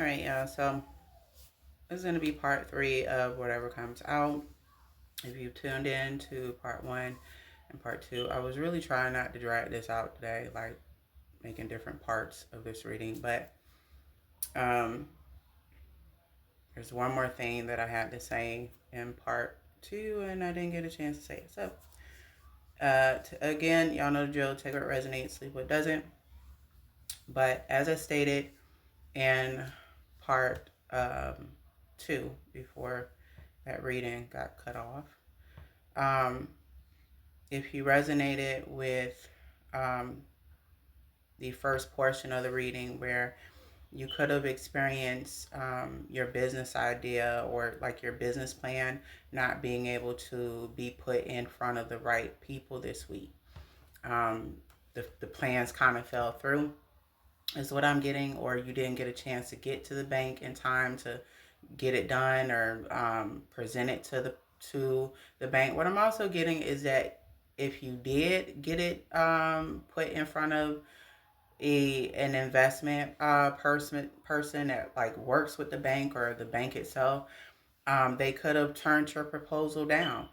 All right, y'all. So this is going to be part 3 of whatever comes out. If you tuned in to part 1 and part 2, I was really trying not to drag this out today, like making different parts of this reading. But um, there's one more thing that I had to say in part 2, and I didn't get a chance to say it. So again, y'all know the drill. Take what resonates, sleep what doesn't. But as I stated in part 2, before that reading got cut off, if you resonated with the first portion of the reading where you could have experienced your business idea or like your business plan not being able to be put in front of the right people this week. The plans kind of fell through is what I'm getting, or you didn't get a chance to get to the bank in time to get it done or present it to the bank. What I'm also getting is that if you did get it put in front of an investment person that like works with the bank or the bank itself, they could have turned your proposal down.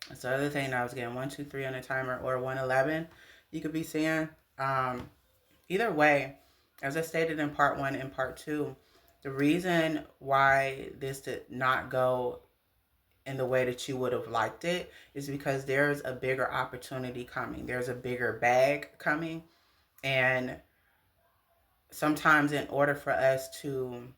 That's the other thing I was getting. 1, 2, 3 on the timer, or 111. You could be seeing. Either way, as I stated in part 1 and part 2, the reason why this did not go in the way that you would have liked it is because there's a bigger opportunity coming. There's a bigger bag coming. And sometimes in order for us to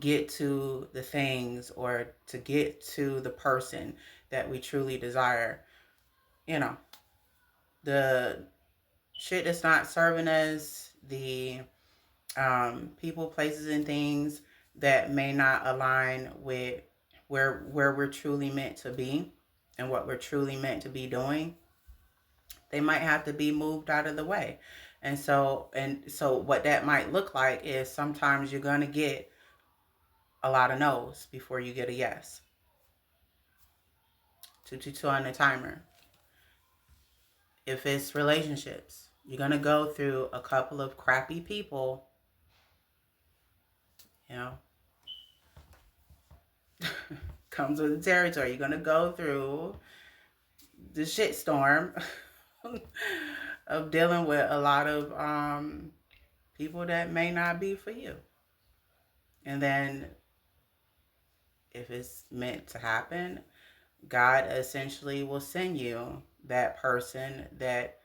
get to the things or to get to the person that we truly desire, you know, the shit that's not serving us, the people, places, and things that may not align with where we're truly meant to be and what we're truly meant to be doing, they might have to be moved out of the way. And so what that might look like is sometimes you're going to get a lot of no's before you get a yes. 222 on the timer. If it's relationships, you're going to go through a couple of crappy people, you know. Comes with the territory. You're going to go through the shitstorm of dealing with a lot of people that may not be for you. And then if it's meant to happen, God essentially will send you that person that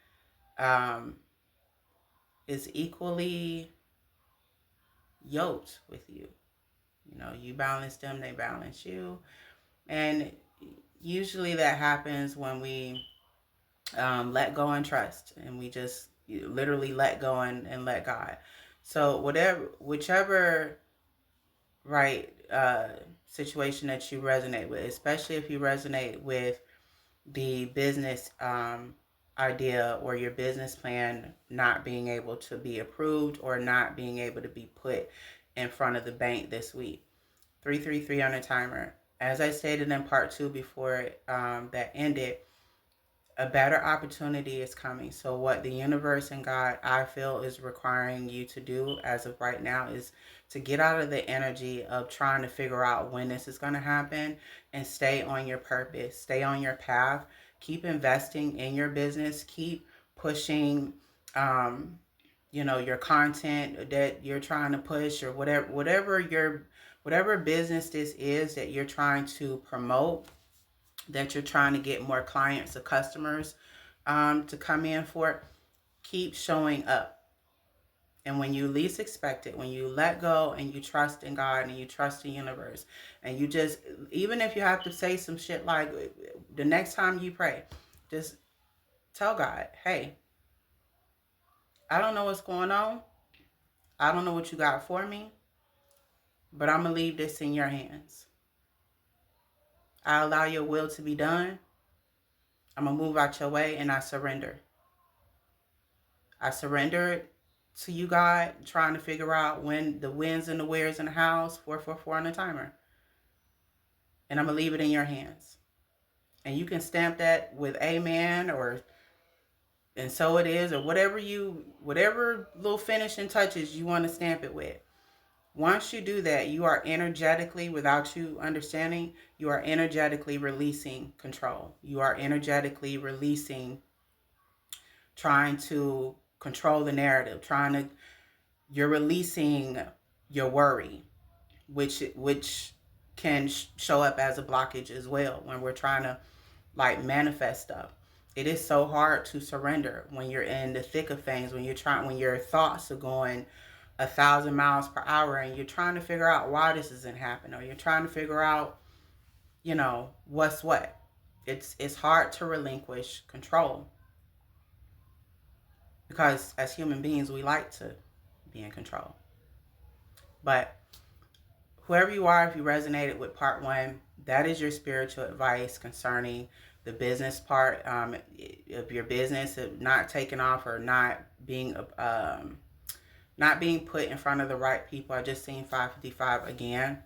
is equally yoked with you. You know, you balance them, they balance you. And usually that happens when we let go and trust, and we just literally let go and let God. So whichever right situation that you resonate with, especially if you resonate with the business idea or your business plan not being able to be approved or not being able to be put in front of the bank this week. 333 on the timer. As I stated in part 2 before that ended, a better opportunity is coming. So what the universe and God, I feel, is requiring you to do as of right now is to get out of the energy of trying to figure out when this is going to happen and stay on your purpose, stay on your path, keep investing in your business, keep pushing your content that you're trying to push, or whatever business this is that you're trying to promote, that you're trying to get more clients or customers to come in for. Keep showing up. And when you least expect it, when you let go and you trust in God and you trust the universe, and you just, even if you have to say some shit like, the next time you pray, just tell God, hey, I don't know what's going on. I don't know what you got for me, but I'm going to leave this in your hands. I allow your will to be done. I'm going to move out your way, and I surrender. I surrender to you, God, trying to figure out when the wins and the wheres in the house, 444 on the timer. And I'm going to leave it in your hands. And you can stamp that with amen or and so it is, or whatever little finishing touches you want to stamp it with. Once you do that, you are energetically, without you understanding, you are energetically releasing control. You are energetically releasing, trying to control the narrative, you're releasing your worry, which can show up as a blockage as well when we're trying to like manifest stuff. It is so hard to surrender when you're in the thick of things, when your thoughts are going 1,000 miles per hour and you're trying to figure out why this isn't happening, or you're trying to figure out, what's what. It's hard to relinquish control because as human beings we like to be in control. But whoever you are, if you resonated with part one, that is your spiritual advice concerning the business part of your business, of not taking off or not being put in front of the right people. I just seen 555 again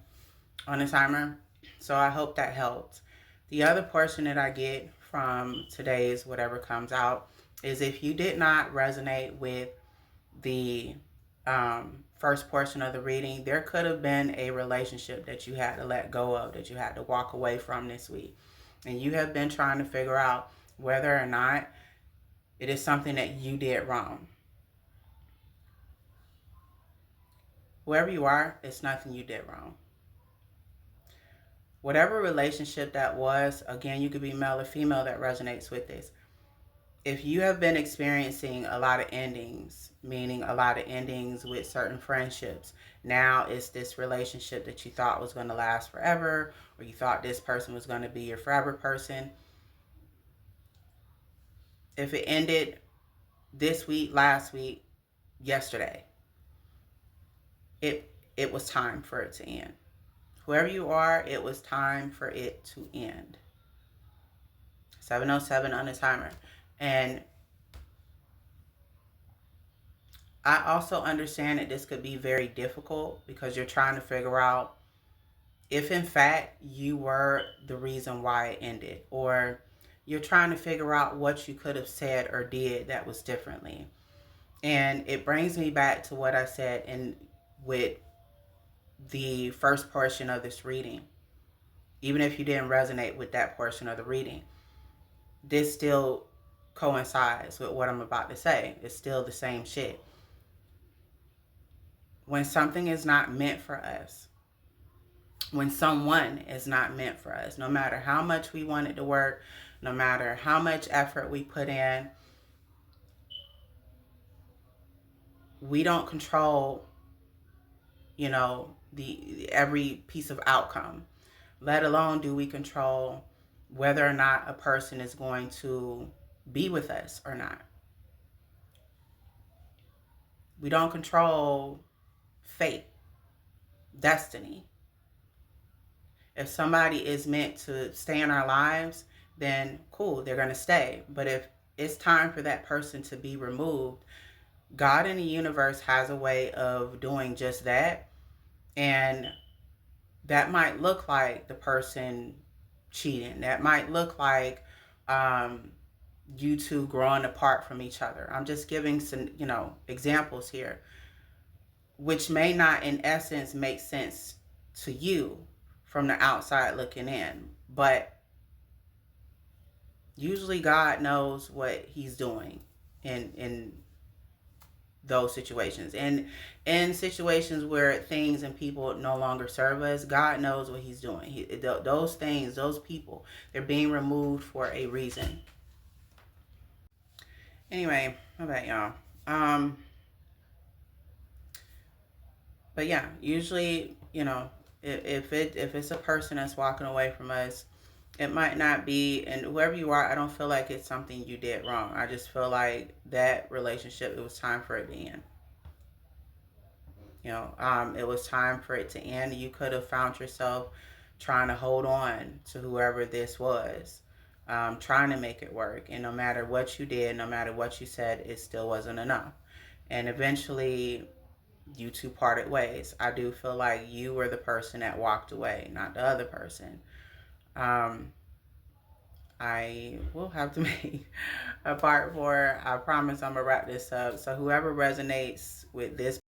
on the timer, so I hope that helped. The other portion that I get from today's whatever comes out is if you did not resonate with the first portion of the reading, there could have been a relationship that you had to let go of, that you had to walk away from this week. And you have been trying to figure out whether or not it is something that you did wrong. Whoever you are, it's nothing you did wrong. Whatever relationship that was, again, you could be male or female that resonates with this. If you have been experiencing a lot of endings, meaning a lot of endings with certain friendships, now it's this relationship that you thought was going to last forever, or you thought this person was going to be your forever person. If it ended this week, last week, yesterday, it was time for it to end. Whoever you are, it was time for it to end. 7:07 on the timer. And I also understand that this could be very difficult because you're trying to figure out if in fact you were the reason why it ended, or you're trying to figure out what you could have said or did that was differently. And it brings me back to what I said with the first portion of this reading. Even if you didn't resonate with that portion of the reading, this still coincides with what I'm about to say. It's still the same shit. When something is not meant for us, when someone is not meant for us, no matter how much we want it to work, no matter how much effort we put in, we don't control, every piece of outcome, let alone do we control whether or not a person is going to be with us or not. We don't control fate, destiny. If somebody is meant to stay in our lives, then cool, they're going to stay. But if it's time for that person to be removed, God in the universe has a way of doing just that. And that might look like the person cheating. That might look like you two growing apart from each other. I'm just giving some, examples here, which may not in essence make sense to you from the outside looking in. But usually God knows what he's doing in those situations. And in situations where things and people no longer serve us, God knows what he's doing. Those things, those people, they're being removed for a reason. Anyway, all right, y'all. But yeah, usually, if it's a person that's walking away from us, it might not be, and whoever you are, I don't feel like it's something you did wrong. I just feel like that relationship, it was time for it to end. It was time for it to end. You could have found yourself trying to hold on to whoever this was, trying to make it work. And no matter what you did, no matter what you said, it still wasn't enough. And eventually, you two parted ways. I do feel like you were the person that walked away, not the other person. I will have to make a part 4. I promise I'm going to wrap this up. So whoever resonates with this